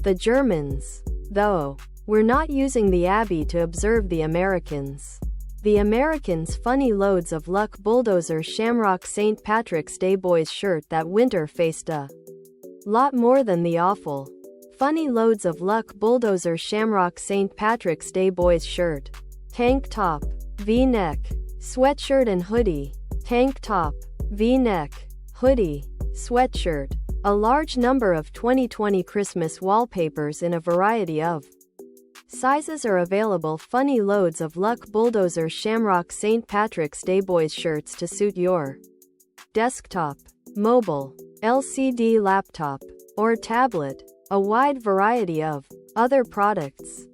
The Germans. Though. We're not using the Abbey to observe the Americans. The Americans funny loads of luck Bulldozer Shamrock St. Patrick's Day boys shirt that winter faced a lot more than the awful. Funny loads of luck Bulldozer Shamrock St. Patrick's Day boys shirt. Tank top. V-neck. Sweatshirt and hoodie. Tank top. V-neck. Hoodie. Sweatshirt. A large number of 2020 Christmas wallpapers in a variety of sizes are available. Funny loads of luck Bulldozer Shamrock St. Patrick's Day boys shirts to suit your desktop, mobile, LCD laptop, or tablet. A wide variety of other products.